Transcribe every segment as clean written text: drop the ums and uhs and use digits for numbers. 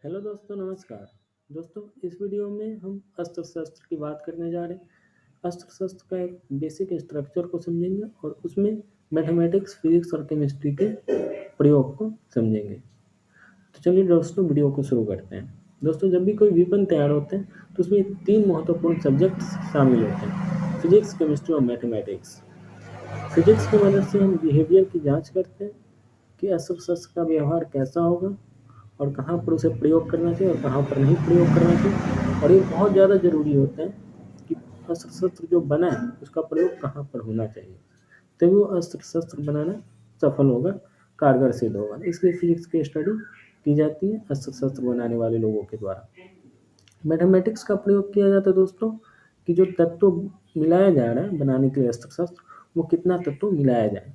Hello दोस्तों, नमस्कार। दोस्तों, इस वीडियो में हम अस्त्र शस्त्र की बात करने जा रहे हैं। अस्त्र शस्त्र का एक बेसिक स्ट्रक्चर को समझेंगे और उसमें मैथमेटिक्स, फिजिक्स और केमिस्ट्री के प्रयोग को समझेंगे। तो चलिए दोस्तों, वीडियो को शुरू करते हैं। दोस्तों, जब भी कोई वेपन तैयार होते हैं तो उसमें 3 महत्वपूर्ण सब्जेक्ट्स शामिल होते हैं: फिजिक्स, केमिस्ट्री और मैथमेटिक्स। फिजिक्स की मदद से हम बिहेवियर की जांच करते हैं कि अस्त्र शस्त्र का व्यवहार कैसा होगा और कहाँ पर उसे प्रयोग करना चाहिए और कहाँ पर नहीं प्रयोग करना चाहिए। और ये बहुत ज़्यादा ज़रूरी होता है कि अस्त्र शस्त्र जो बना है उसका प्रयोग कहाँ पर होना चाहिए, तभी वो अस्त्र शस्त्र बनाना सफल होगा, कारगर सिद्ध होगा। इसलिए फिजिक्स की स्टडी की जाती है अस्त्र शस्त्र बनाने वाले लोगों के द्वारा। मैथमेटिक्स का प्रयोग किया जाता है दोस्तों कि जो तत्व मिलाया जा रहा है बनाने के लिए अस्त्र शस्त्र, वो कितना तत्व मिलाया जाए।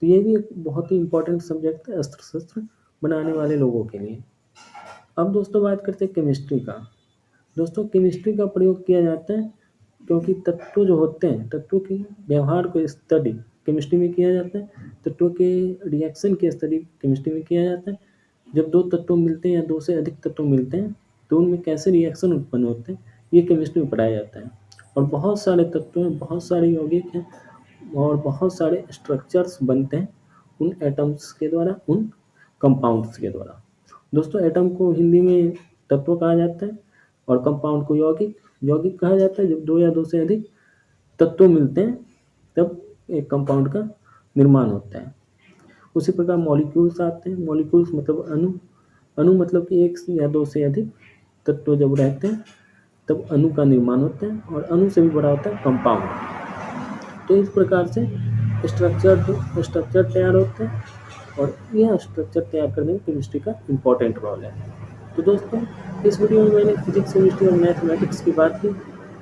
तो ये भी एक बहुत ही इम्पोर्टेंट सब्जेक्ट है अस्त्र शस्त्र बनाने वाले लोगों के लिए। अब दोस्तों बात करते हैं केमिस्ट्री का। दोस्तों, केमिस्ट्री का प्रयोग किया जाता है क्योंकि तत्व जो होते हैं, तत्वों के व्यवहार को स्टडी केमिस्ट्री में किया जाता है। तत्वों के रिएक्शन की स्टडी केमिस्ट्री में किया जाता है। जब 2 तत्व मिलते हैं या 2 से अधिक तत्व मिलते हैं तो उनमें कैसे रिएक्शन उत्पन्न होते हैं, ये केमिस्ट्री में पढ़ाया जाता है। और बहुत सारे तत्व हैं, बहुत सारे यौगिक हैं और बहुत सारे स्ट्रक्चर्स बनते हैं उन एटम्स के द्वारा, उन कंपाउंड्स के द्वारा। दोस्तों, एटम को हिंदी में तत्व कहा जाता है और कंपाउंड को यौगिक यौगिक कहा जाता है। जब 2 या 2 से अधिक तत्व मिलते हैं तब एक कंपाउंड का निर्माण होता है। उसी प्रकार मॉलिक्यूल्स आते हैं। मॉलिक्यूल्स मतलब अणु। अणु मतलब कि 1 या 2 से अधिक तत्व जब रहते हैं तब अणु का निर्माण होता है और अणु से भी बड़ा होता है कंपाउंड। तो इस प्रकार से स्ट्रक्चर तैयार होते हैं और यह स्ट्रक्चर तैयार करने में केमिस्ट्री का इम्पोर्टेंट रोल है। तो दोस्तों, इस वीडियो में मैंने फिजिक्स, केमिस्ट्री और मैथमेटिक्स की बात की।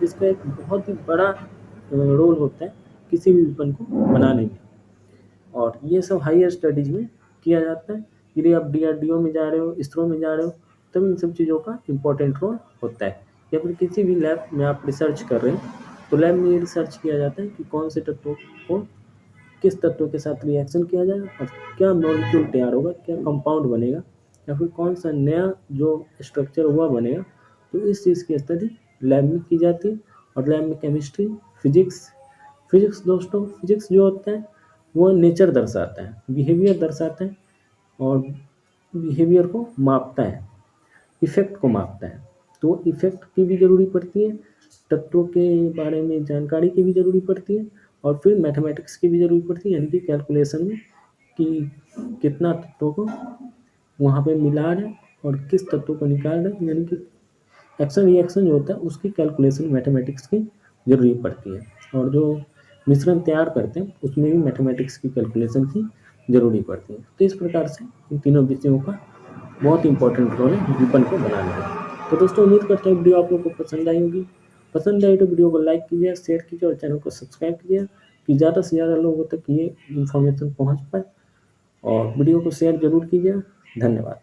इसका एक बहुत ही बड़ा रोल होता है किसी भी वेपन को बनाने में, और ये सब हायर स्टडीज में किया जाता है। यदि आप DRDO में जा रहे हो, इसरो में जा रहे हो, तब इन सब चीज़ों का इम्पोर्टेंट रोल होता है। या फिर किसी भी लैब में आप रिसर्च कर रहे हैं तो लैब में ये रिसर्च किया जाता है कि कौन से तत्वों को किस तत्व के साथ रिएक्शन किया जाए और क्या मॉलिक्यूल तैयार होगा, क्या कंपाउंड बनेगा, या फिर कौन सा नया जो स्ट्रक्चर हुआ बनेगा। तो इस चीज़ की स्टडी लैब में की जाती है। और लैब में केमिस्ट्री, फिजिक्स दोस्तों, फिजिक्स जो होता है वो नेचर दर्शाता है, बिहेवियर दर्शाता है और बिहेवियर को मापता है, इफेक्ट को मापता है। तो इफेक्ट की भी ज़रूरी पड़ती है, तत्वों के बारे में जानकारी की भी ज़रूरी पड़ती है और फिर मैथमेटिक्स की भी ज़रूरत पड़ती है, यानी कि कैलकुलेशन में कि कितना तत्वों को वहाँ पे मिला रहे हैं और किस तत्व को निकाल रहे हैं, यानी कि एक्शन रिएक्शन जो होता है उसकी कैलकुलेशन मैथमेटिक्स की ज़रूरी पड़ती है। और जो मिश्रण तैयार करते हैं उसमें भी मैथमेटिक्स की कैलकुलेशन की ज़रूरी पड़ती है। तो इस प्रकार से इन तीनों विषयों का बहुत इंपॉर्टेंट रोल है वेपन को बनाने में। तो दोस्तों, उम्मीद करता हूँ वीडियो आप लोग को पसंद आई होगी। पसंद आई तो वीडियो को लाइक कीजिए, शेयर कीजिए और चैनल को सब्सक्राइब कीजिए कि ज़्यादा से ज़्यादा लोगों तक ये इन्फॉर्मेशन पहुँच पाए। और वीडियो को शेयर ज़रूर कीजिए। धन्यवाद।